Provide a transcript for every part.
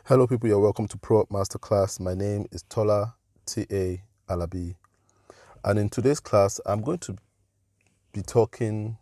Hello people, you're welcome to ProUp Masterclass. My name is Tola T.A. Alabi. And in today's class, I'm going to be talking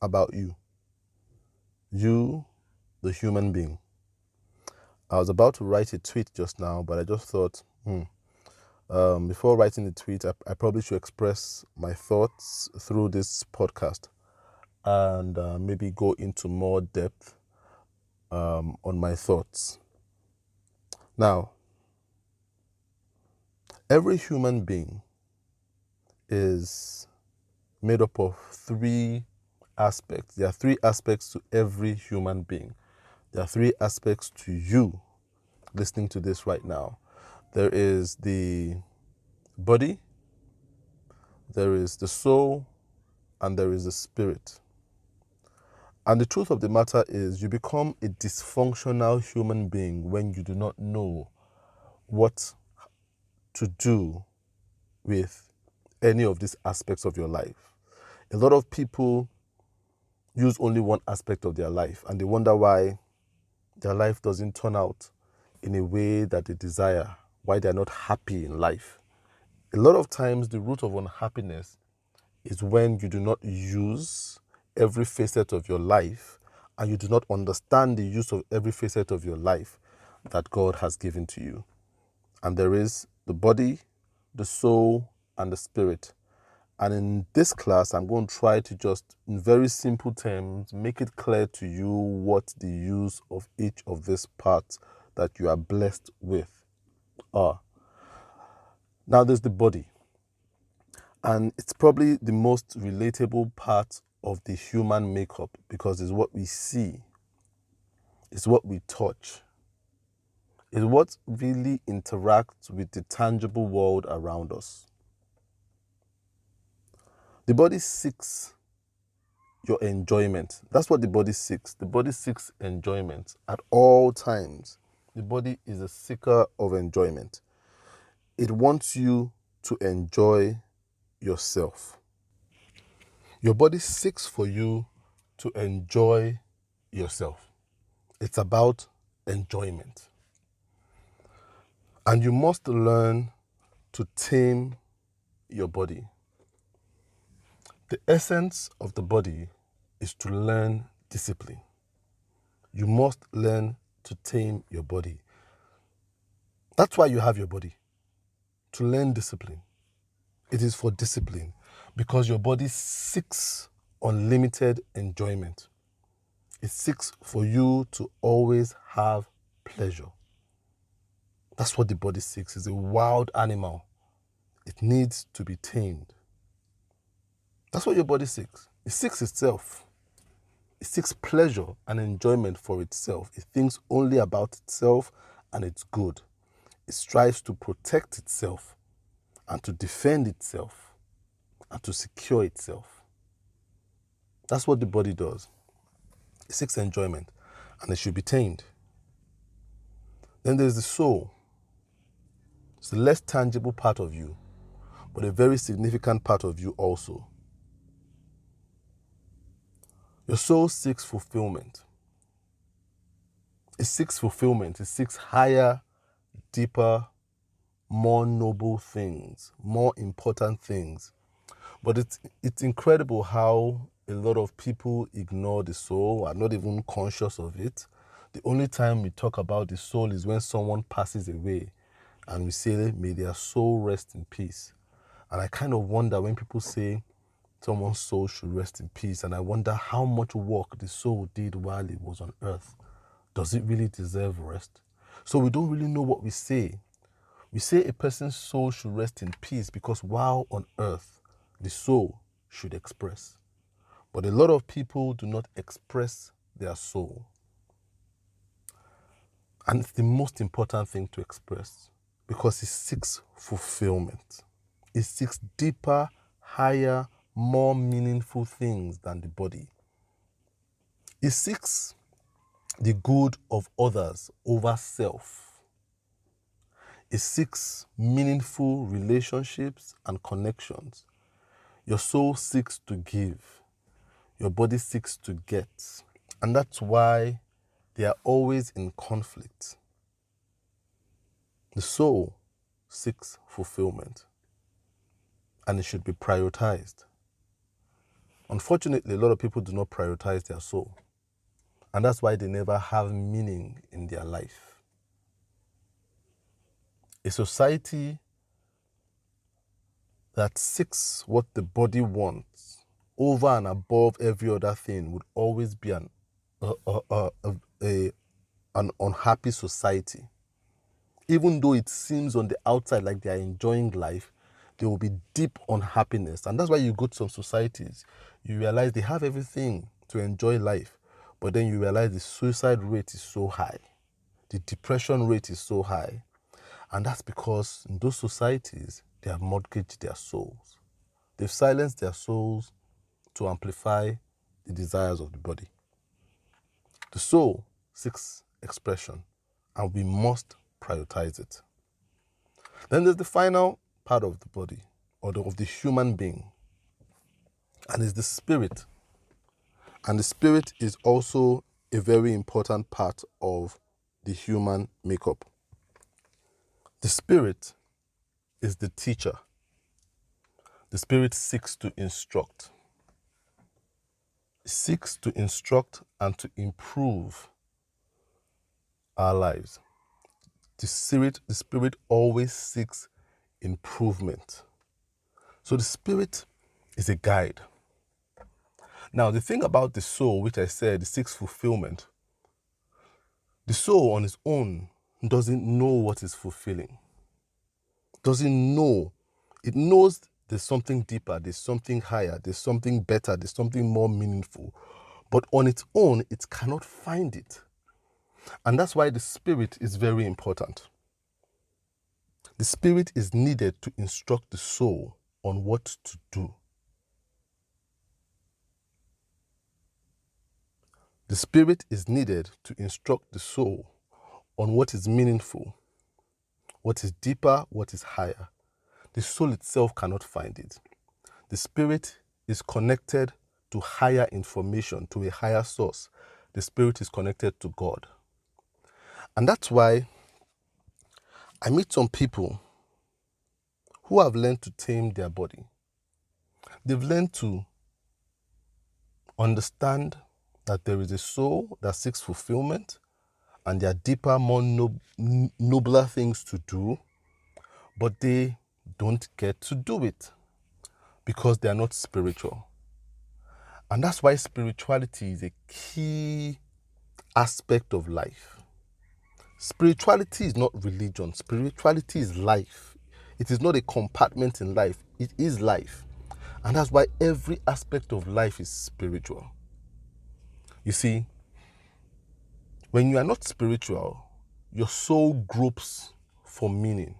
about you. You, the human being. I was about to write a tweet just now, but I just thought, before writing the tweet, I probably should express my thoughts through this podcast and maybe go into more depth on my thoughts. Now, every human being is made up of three aspects. There are three aspects to every human being. There are three aspects to you listening to this right now. There is the body, there is the soul, and there is the spirit. And the truth of the matter is you become a dysfunctional human being when you do not know what to do with any of these aspects of your life. A lot of people use only one aspect of their life and they wonder why their life doesn't turn out in a way that they desire, why they're not happy in life. A lot of times the root of unhappiness is when you do not use every facet of your life and you do not understand the use of every facet of your life that God has given to you. And there is the body, the soul, and the spirit. And in this class, I'm going to try to just, in very simple terms, make it clear to you what the use of each of these parts that you are blessed with are. Now, there's the body. And it's probably the most relatable part of the human makeup because it's what we see, it's what we touch, it's what really interacts with the tangible world around us. The body seeks your enjoyment. That's what the body seeks. The body seeks enjoyment at all times. The body is a seeker of enjoyment. It wants you to enjoy yourself. Your body seeks for you to enjoy yourself. It's about enjoyment. And you must learn to tame your body. The essence of the body is to learn discipline. You must learn to tame your body. That's why you have your body, to learn discipline. It is for discipline because your body seeks unlimited enjoyment. It seeks for you to always have pleasure. That's what the body seeks. It's a wild animal. It needs to be tamed. That's what your body seeks. It seeks itself. It seeks pleasure and enjoyment for itself. It thinks only about itself and its good. It strives to protect itself and to defend itself and to secure itself. That's what the body does. It seeks enjoyment and it should be tamed. Then there's the soul. It's the less tangible part of you, but a very significant part of you also. Your soul seeks fulfillment. It seeks fulfillment. It seeks higher, deeper, more noble things, more important things. But it's incredible how a lot of people ignore the soul, are not even conscious of it. The only time we talk about the soul is when someone passes away and we say, may their soul rest in peace. And I kind of wonder when people say someone's soul should rest in peace, and I wonder how much work the soul did while it was on earth. Does it really deserve rest? So we don't really know what we say. We say a person's soul should rest in peace because while on earth, the soul should express. But a lot of people do not express their soul. And it's the most important thing to express because it seeks fulfillment. It seeks deeper, higher, more meaningful things than the body. It seeks the good of others over self. It seeks meaningful relationships and connections. Your soul seeks to give. Your body seeks to get. And that's why they are always in conflict. The soul seeks fulfillment, and it should be prioritized. Unfortunately, a lot of people do not prioritize their soul, and that's why they never have meaning in their life. A society that seeks what the body wants over and above every other thing would always be an unhappy society. Even though it seems on the outside like they are enjoying life, there will be deep unhappiness. And that's why you go to some societies, you realize they have everything to enjoy life, but then you realize the suicide rate is so high, the depression rate is so high. And that's because in those societies, they have mortgaged their souls. They've silenced their souls to amplify the desires of the body. The soul seeks expression, and we must prioritize it. Then there's the final part of the body, or of the human being, and it's the spirit. And the spirit is also a very important part of the human makeup. The spirit is the teacher. The spirit seeks to instruct. It seeks to instruct and to improve our lives. The spirit always seeks improvement. So the spirit is a guide. Now, the thing about the soul, which I said, it seeks fulfillment. The soul on its own doesn't know what is fulfilling. Doesn't know. It knows there's something deeper, there's something higher, there's something better, there's something more meaningful. But on its own, it cannot find it. And that's why the spirit is very important. The spirit is needed to instruct the soul on what to do. The spirit is needed to instruct the soul on what is meaningful, what is deeper, what is higher. The soul itself cannot find it. The spirit is connected to higher information, to a higher source. The spirit is connected to God. And that's why I meet some people who have learned to tame their body. They've learned to understand that there is a soul that seeks fulfillment, and there are deeper, more nobler things to do, but they don't get to do it because they are not spiritual. And that's why spirituality is a key aspect of life. Spirituality is not religion. Spirituality is life. It is not a compartment in life. It is life. And that's why every aspect of life is spiritual. You see, when you are not spiritual, your soul gropes for meaning.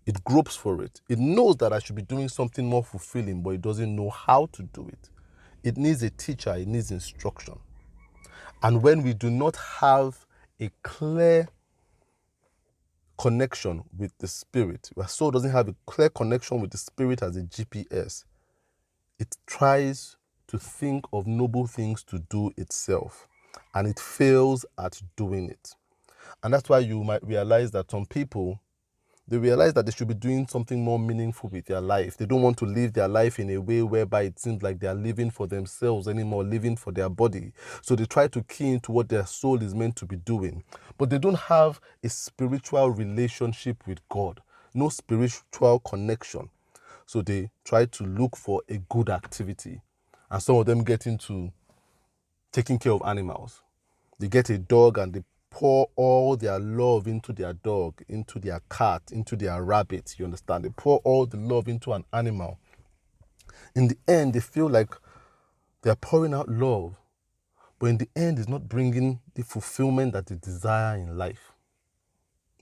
It gropes for it. It knows that I should be doing something more fulfilling, but it doesn't know how to do it. It needs a teacher. It needs instruction. And when we do not have a clear connection with the spirit, our soul doesn't have a clear connection with the spirit as a GPS, it tries to think of noble things to do itself, and it fails at doing it. And that's why you might realize that some people, they realize that they should be doing something more meaningful with their life. They don't want to live their life in a way whereby it seems like they are living for themselves anymore, living for their body. So they try to key into what their soul is meant to be doing. But they don't have a spiritual relationship with God, no spiritual connection. So they try to look for a good activity. And some of them get into taking care of animals. They get a dog and they pour all their love into their dog, into their cat, into their rabbit, you understand? They pour all the love into an animal. In the end, they feel like they're pouring out love, but in the end, it's not bringing the fulfillment that they desire in life.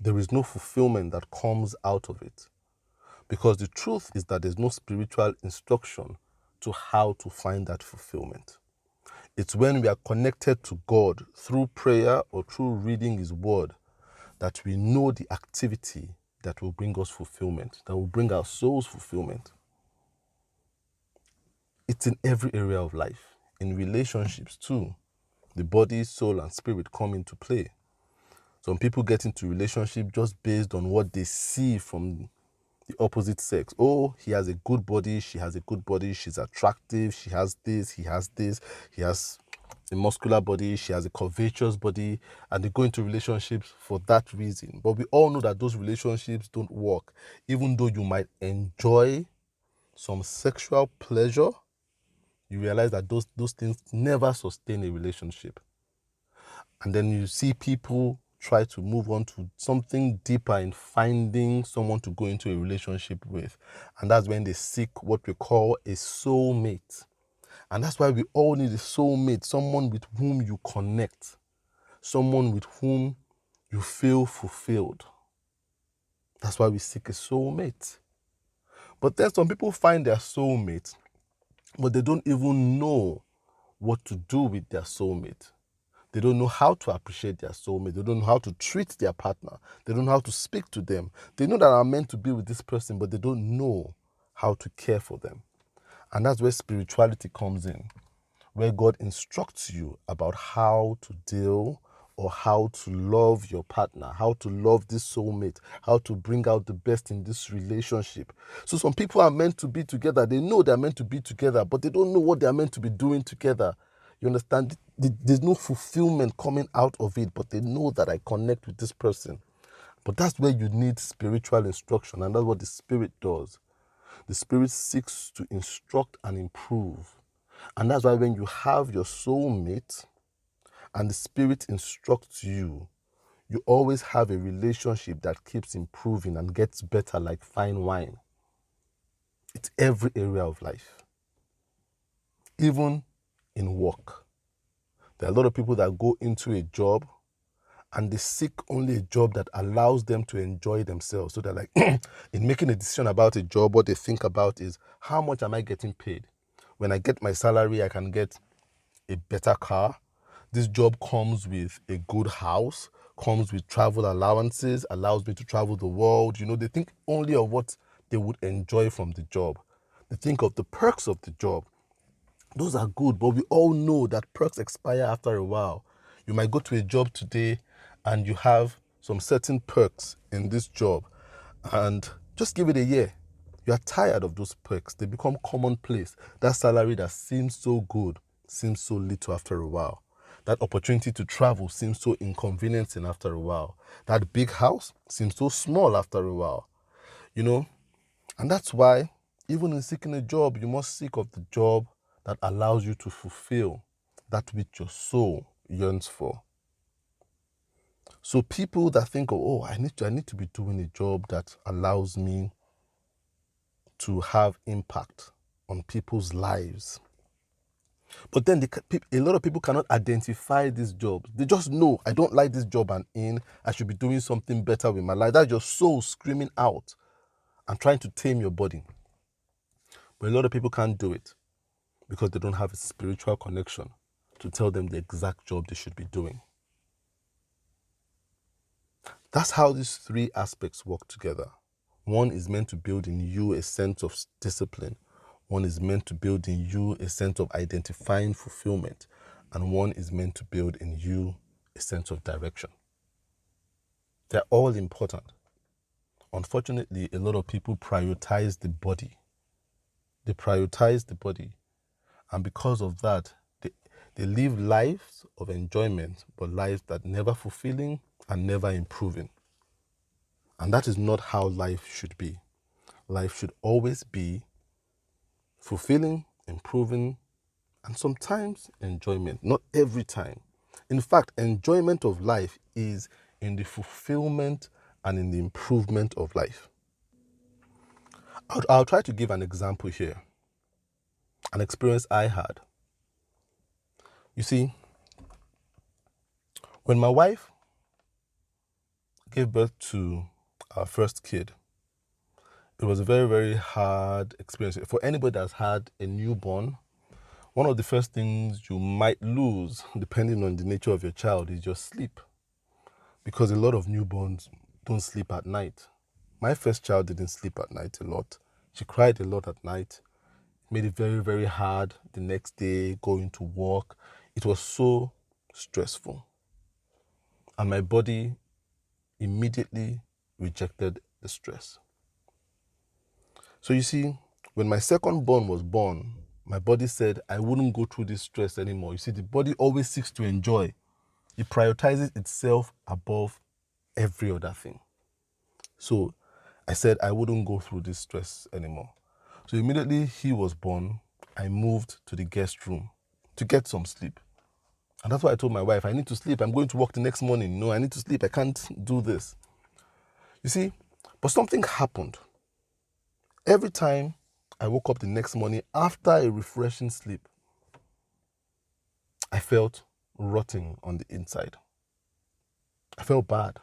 There is no fulfillment that comes out of it, because the truth is that there's no spiritual instruction to how to find that fulfillment. It's when we are connected to God through prayer or through reading His Word that we know the activity that will bring us fulfillment, that will bring our souls fulfillment. It's in every area of life. In relationships too, the body, soul, and spirit come into play. Some people get into relationship just based on what they see from the opposite sex. Oh, he has a good body, she has a good body, she's attractive, she has this, he has this, he has a muscular body, she has a curvaceous body, and they go into relationships for that reason. But we all know that those relationships don't work. Even though you might enjoy some sexual pleasure, you realize that those things never sustain a relationship. And then you see people try to move on to something deeper in finding someone to go into a relationship with. And that's when they seek what we call a soulmate. And that's why we all need a soulmate, someone with whom you connect, someone with whom you feel fulfilled. That's why we seek a soulmate. But then some people find their soulmate, but they don't even know what to do with their soulmate. They don't know how to appreciate their soulmate. They don't know how to treat their partner. They don't know how to speak to them. They know that I'm meant to be with this person, but they don't know how to care for them. And that's where spirituality comes in, where God instructs you about how to deal or how to love your partner, how to love this soulmate, how to bring out the best in this relationship. So some people are meant to be together. They know they're meant to be together, but they don't know what they're meant to be doing together. You understand? There's no fulfillment coming out of it, but they know that I connect with this person. But that's where you need spiritual instruction, and that's what the Spirit does. The Spirit seeks to instruct and improve. And that's why when you have your soulmate and the Spirit instructs you, you always have a relationship that keeps improving and gets better like fine wine. It's every area of life. Even in work. There are a lot of people that go into a job and they seek only a job that allows them to enjoy themselves. So they're like, in making a decision about a job, what they think about is, how much am I getting paid? When I get my salary, I can get a better car. This job comes with a good house, comes with travel allowances, allows me to travel the world. You know, they think only of what they would enjoy from the job. They think of the perks of the job. Those are good, but we all know that perks expire after a while. You might go to a job today and you have some certain perks in this job, and just give it a year. You are tired of those perks. They become commonplace. That salary that seems so good seems so little after a while. That opportunity to travel seems so inconveniencing after a while. That big house seems so small after a while. You know, and that's why, even in seeking a job, you must seek of the job that allows you to fulfill that which your soul yearns for. So people that think, oh, I need to be doing a job that allows me to have impact on people's lives. But then a lot of people cannot identify these jobs. They just know, I don't like this job I'm in. I should be doing something better with my life. That's your soul screaming out and trying to tame your body. But a lot of people can't do it because they don't have a spiritual connection to tell them the exact job they should be doing. That's how these three aspects work together. One is meant to build in you a sense of discipline. One is meant to build in you a sense of identifying fulfillment. And one is meant to build in you a sense of direction. They're all important. Unfortunately, a lot of people prioritize the body. They prioritize the body. And because of that, they live lives of enjoyment, but lives that never fulfilling and never improving. And that is not how life should be. Life should always be fulfilling, improving, and sometimes enjoyment. Not every time. In fact, enjoyment of life is in the fulfillment and in the improvement of life. I'll try to give an example here. An experience I had. You see, when my wife gave birth to our first kid, it was a very, very hard experience. For anybody that's had a newborn, one of the first things you might lose, depending on the nature of your child, is your sleep. Because a lot of newborns don't sleep at night. My first child didn't sleep at night a lot. She cried a lot at night. It made it very, very hard the next day going to work. It was so stressful. And my body immediately rejected the stress. So you see, when my second born was born, my body said I wouldn't go through this stress anymore. You see, the body always seeks to enjoy. It prioritizes itself above every other thing. So I said I wouldn't go through this stress anymore. So immediately he was born, I moved to the guest room to get some sleep. And that's why I told my wife, I need to sleep. I'm going to work the next morning. No, I need to sleep. I can't do this. You see, but something happened. Every time I woke up the next morning after a refreshing sleep, I felt rotting on the inside. I felt bad.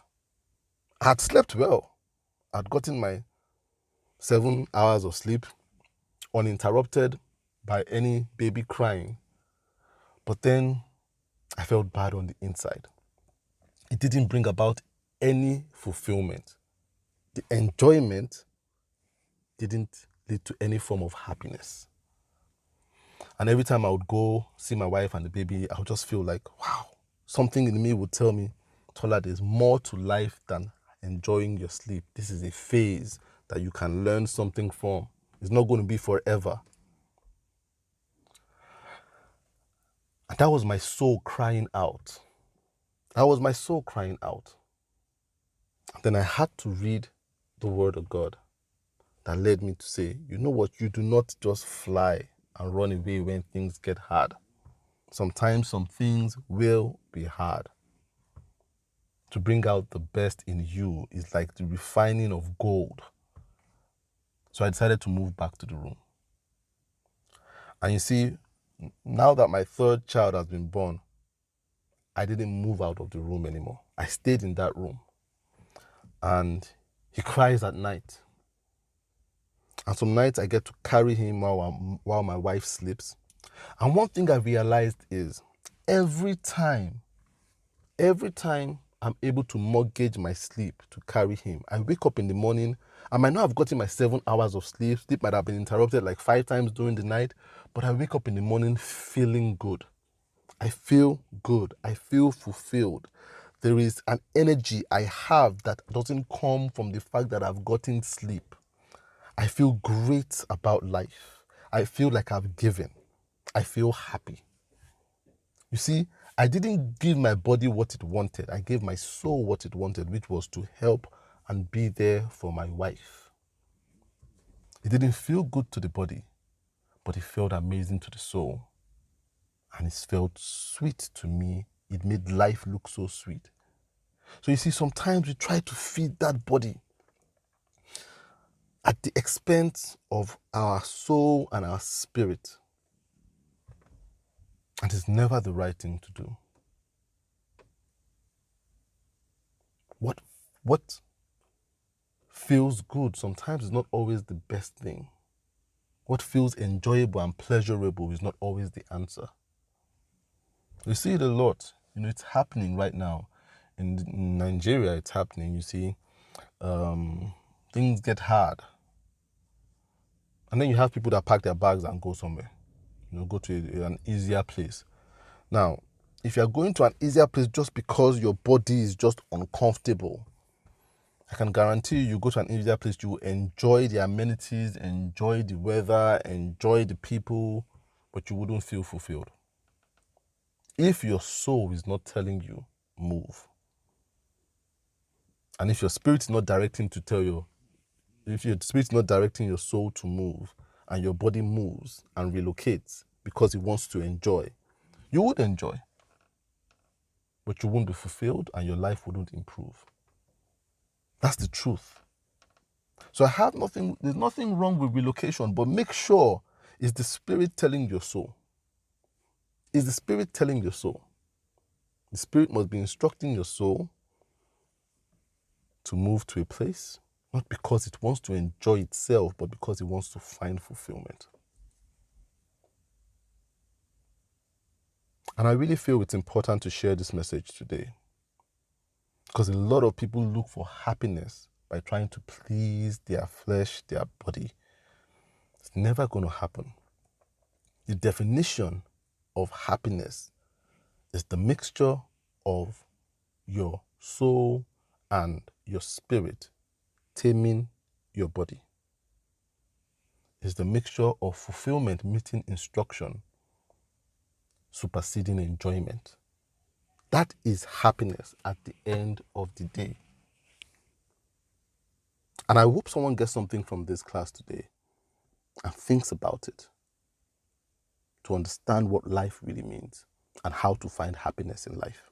I had slept well. I had gotten my 7 hours of sleep uninterrupted by any baby crying. But then I felt bad on the inside. It didn't bring about any fulfillment. The enjoyment didn't lead to any form of happiness. And every time I would go see my wife and the baby, I would just feel like, wow, something in me would tell me, Tola, there's more to life than enjoying your sleep. This is a phase that you can learn something from. It's not going to be forever. And that was my soul crying out. That was my soul crying out. And then I had to read the word of God that led me to say, you know what, you do not just fly and run away when things get hard. Sometimes some things will be hard. To bring out the best in you is like the refining of gold. So I decided to move back to the room. And you see, now that my third child has been born, I didn't move out of the room anymore. I stayed in that room. And he cries at night. And some nights I get to carry him while my wife sleeps. And one thing I realized is every time I'm able to mortgage my sleep to carry him, I wake up in the morning. I might not have gotten my 7 hours of sleep. Sleep might have been interrupted like 5 times during the night, but I wake up in the morning feeling good. I feel good. I feel fulfilled. There is an energy I have that doesn't come from the fact that I've gotten sleep. I feel great about life. I feel like I've given. I feel happy. You see, I didn't give my body what it wanted. I gave my soul what it wanted, which was to help and be there for my wife. It didn't feel good to the body, but it felt amazing to the soul. And it felt sweet to me. It made life look so sweet. So you see, sometimes we try to feed that body at the expense of our soul and our spirit. And it's never the right thing to do. What feels good sometimes is not always the best thing. What feels enjoyable and pleasurable is not always the answer. We see it a lot. It's happening right now. In Nigeria, it's happening. You see, things get hard. And then you have people that pack their bags and go somewhere. Go to an easier place. Now, if you're going to an easier place just because your body is just uncomfortable, I can guarantee you go to an easier place, you will enjoy the amenities, enjoy the weather, enjoy the people, but you wouldn't feel fulfilled. If your soul is not telling you, move. And if your spirit is not directing to tell you, if your spirit is not directing your soul to move, and your body moves and relocates because it wants to enjoy, you would enjoy, but you won't be fulfilled and your life wouldn't improve. That's the truth. So there's nothing wrong with relocation, but make sure it's the spirit telling your soul. Is the spirit telling your soul? The spirit must be instructing your soul to move to a place, not because it wants to enjoy itself, but because it wants to find fulfillment. And I really feel it's important to share this message today, because a lot of people look for happiness by trying to please their flesh, their body. It's never going to happen. The definition of happiness is the mixture of your soul and your spirit taming your body. It's the mixture of fulfillment meeting instruction, superseding enjoyment. That is happiness at the end of the day. And I hope someone gets something from this class today and thinks about it to understand what life really means and how to find happiness in life.